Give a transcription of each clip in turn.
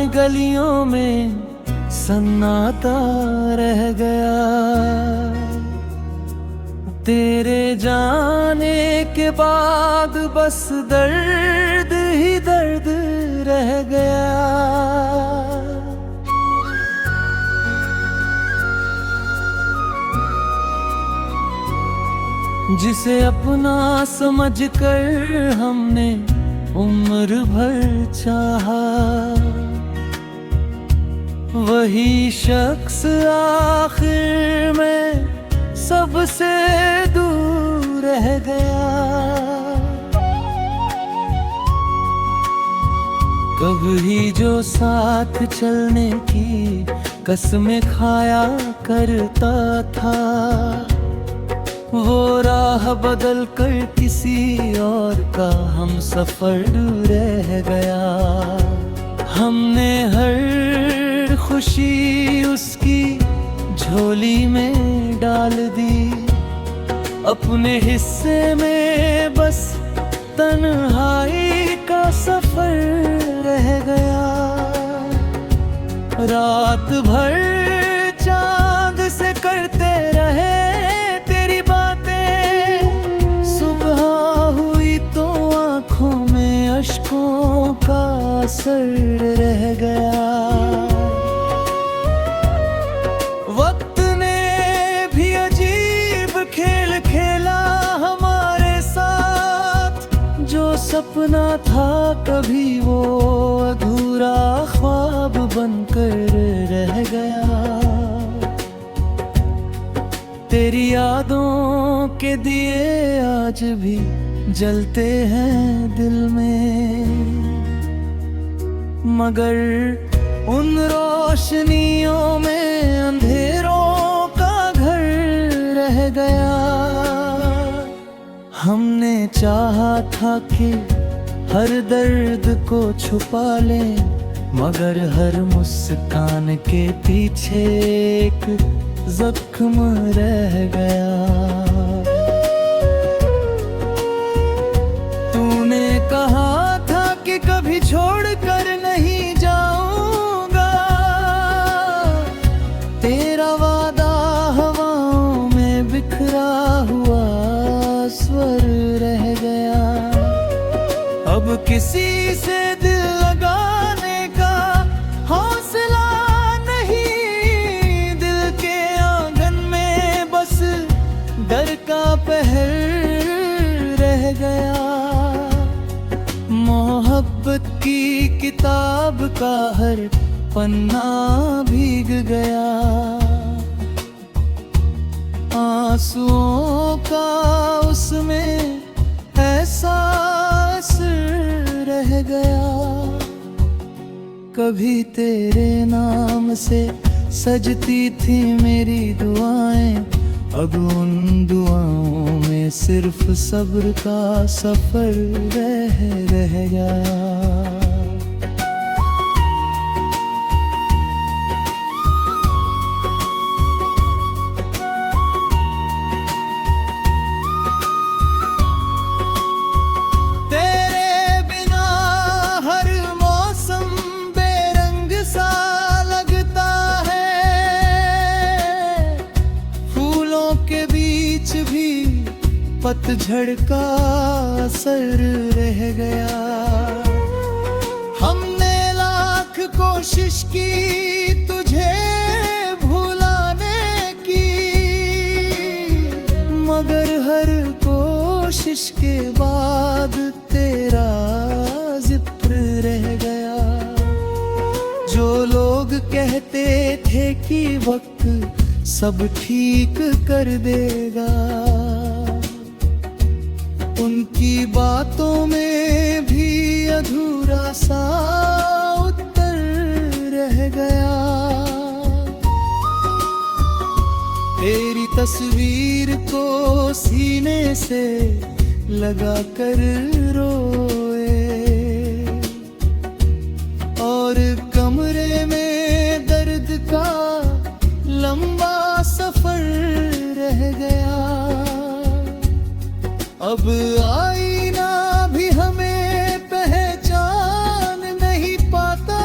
गलियों में सन्नाटा रह गया। तेरे जाने के बाद बस दर्द ही दर्द रह गया। जिसे अपना समझकर हमने उम्र भर चाहा, वही शख्स आखिर में सबसे दूर रह गया। कभी जो साथ चलने की कसमें खाया करता था, वो राह बदल कर किसी और का हम सफर रह गया। हमने हर खुशी उसकी झोली में डाल दी, अपने हिस्से में बस तन्हाई का सफर रह गया। रात भर चांद से करते रहे तेरी बातें, सुबह हुई तो आंखों में अश्कों का असर रह गया। वक्त ने भी अजीब खेल खेला हमारे साथ, जो सपना था कभी वो अधूरा ख्वाब बनकर रह गया। तेरी यादों के दिए आज भी जलते हैं दिल में, मगर उन रोशनियों में अंधेरों का घर रह गया। हमने चाहा था कि हर दर्द को छुपा लें, मगर हर मुस्कान के पीछे एक जख्म रह गया। तूने कहा था कि कभी छोड़कर नहीं जाऊंगा, तेरा वादा हवाओं में बिखरा हुआ स्वर रह गया। अब किसी से दिल लगाने का हौसला नहीं, दिल के आंगन में बस डर का पहर रह गया। मोहब्बत की किताब का हर पन्ना भीग गया, आंसुओं का उसमें ऐसा असर रह गया। कभी तेरे नाम से सजती थी मेरी दुआएं, अब उन दुआओं में सिर्फ सब्र का सफर रह गया। पतझड़ का असर रह गया। हमने लाख कोशिश की तुझे भुलाने की, मगर हर कोशिश के बाद तेरा जिक्र रह गया। जो लोग कहते थे कि वक्त सब ठीक कर देगा, उनकी बातों में भी अधूरा सा उत्तर रह गया। तेरी तस्वीर को सीने से लगा कर रोए, और कमरे में दर्द का लंबा सफर रह गया। अब आईना भी हमें पहचान नहीं पाता,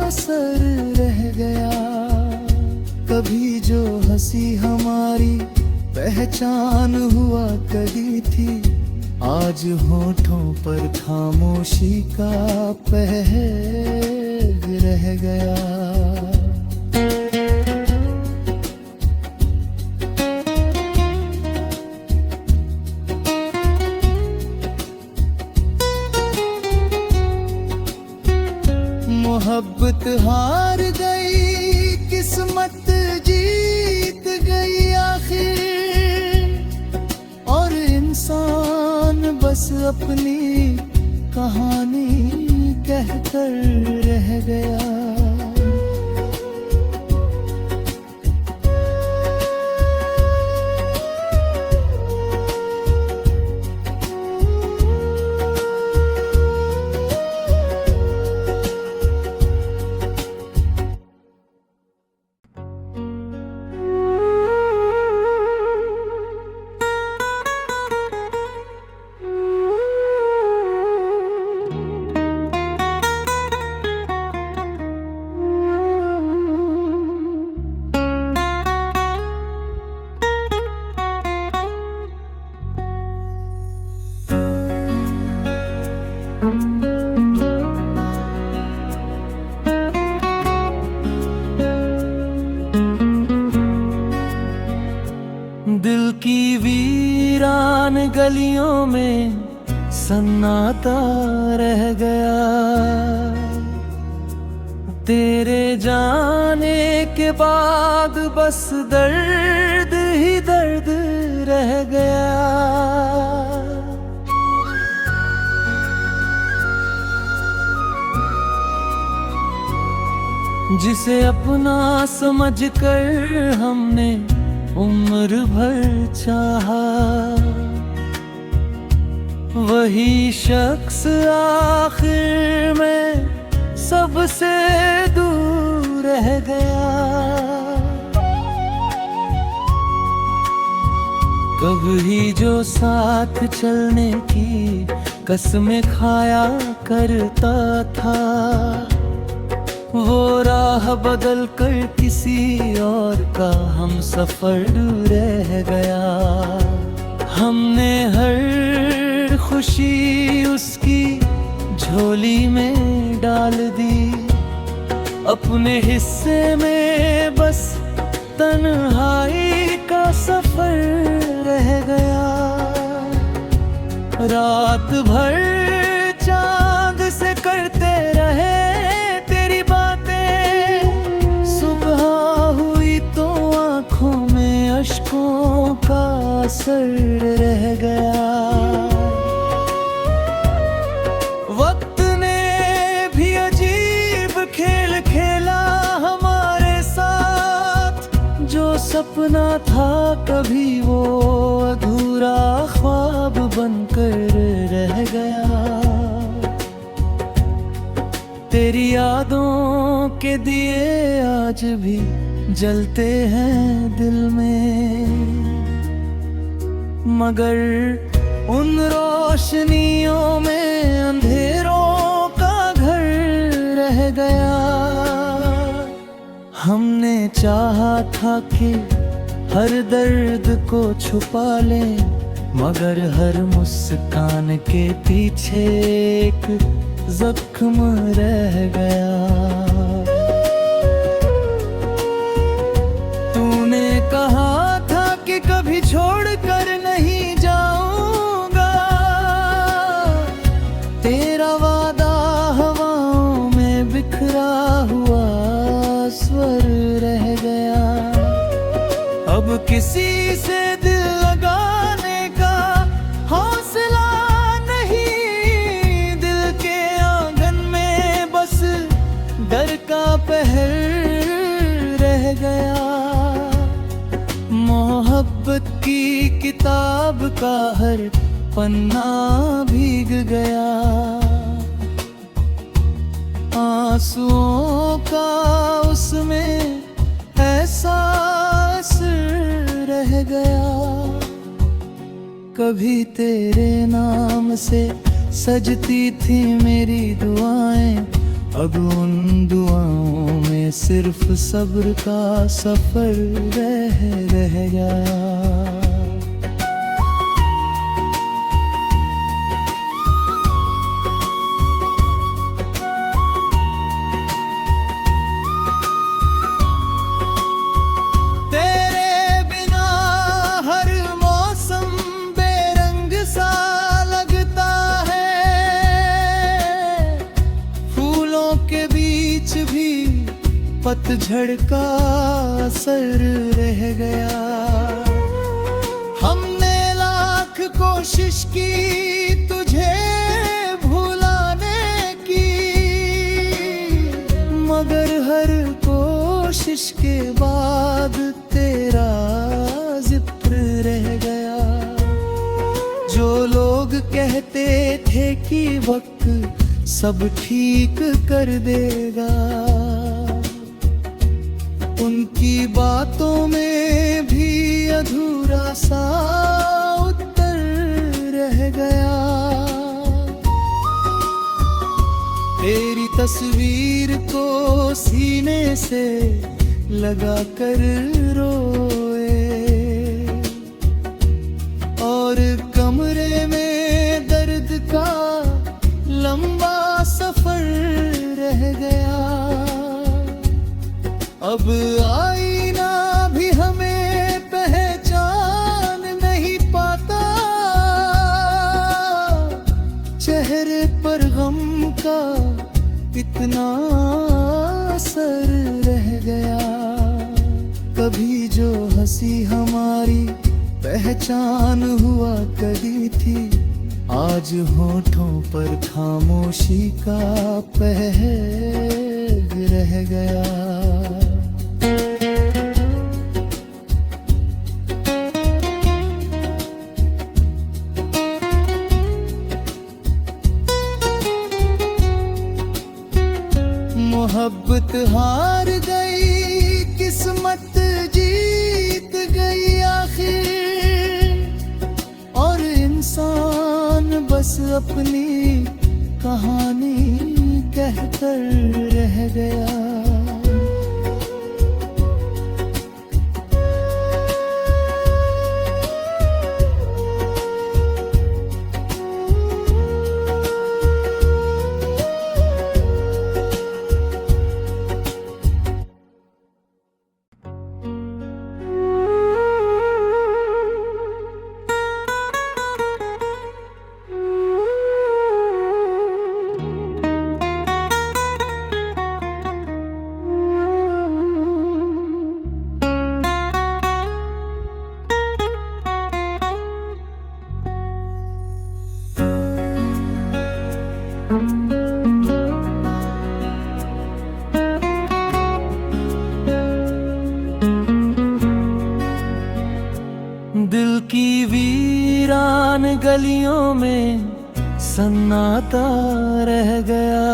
असर रह गया। कभी जो हंसी हमारी पहचान हुआ करी थी, आज होठों पर खामोशी का पहर रह गया। मोहब्बत हार गई, किस्मत जीत गई आखिर, और इंसान बस अपनी कहानी कहकर रह गया। दिल की वीरान गलियों में सन्नाटा रह गया। तेरे जाने के बाद बस दर्द ही दर्द रह गया। जिसे अपना समझकर हमने उम्र भर चाहा, वही शख्स आखिर में सबसे दूर रह गया। कभी जो साथ चलने की कसमें खाया करता था, वो राह बदल कर किसी और का हम सफर रह गया। हमने हर खुशी उसकी झोली में डाल दी, अपने हिस्से में बस तन्हाई का सफर रह गया। रात भर चांद से करते रहे तेरी बातें, सुबह हुई तो आंखों में अश्कों का असर रह गया। वक्त ने भी अजीब खेल खेला हमारे साथ, जो सपना था कभी वो अधूरा ख्वाब बनकर रह गया। तेरी यादों के दिए आज भी जलते हैं दिल में, मगर उन रोशनियों में अंधेरों का घर रह गया। हमने चाहा था कि हर दर्द को छुपा लें, मगर हर मुस्कान के पीछे एक जख्म रह गया। तूने कहा था कि कभी छोड़कर नहीं जाऊंगा, तेरा वादा हवाओं में बिखरा हुआ स्वर रह गया। अब किसी से दिल लगाने का हौसला नहीं, दिल के आंगन में बस डर का पहर रह गया। मोहब्बत की किताब का हर पन्ना भीग गया, आंसुओं का उसमें एहसास रह गया। कभी तेरे नाम से सजती थी मेरी दुआएं, अब उन दुआओं में सिर्फ सब्र का सफर रह गया। पतझड़ का असर रह गया। हमने लाख कोशिश की तुझे भुलाने की, मगर हर कोशिश के बाद तेरा जिक्र रह गया। जो लोग कहते थे कि वक्त सब ठीक कर देगा, उनकी बातों में भी अधूरा सा उत्तर रह गया। तेरी तस्वीर को सीने से लगा कर रोए, और कमरे में दर्द का लंबा सफर रह गया। अब आईना भी हमें पहचान नहीं पाता, चेहरे पर गम का इतना असर रह गया। कभी जो हंसी हमारी पहचान हुआ करती थी, आज होठों पर खामोशी का पहर रह गया। मोहब्बत हार गई, किस्मत जीत गई आखिर, और इंसान बस अपनी कहानी कहकर रह गया। दिल की वीरान गलियों में सन्नाटा रह गया।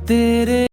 तेरे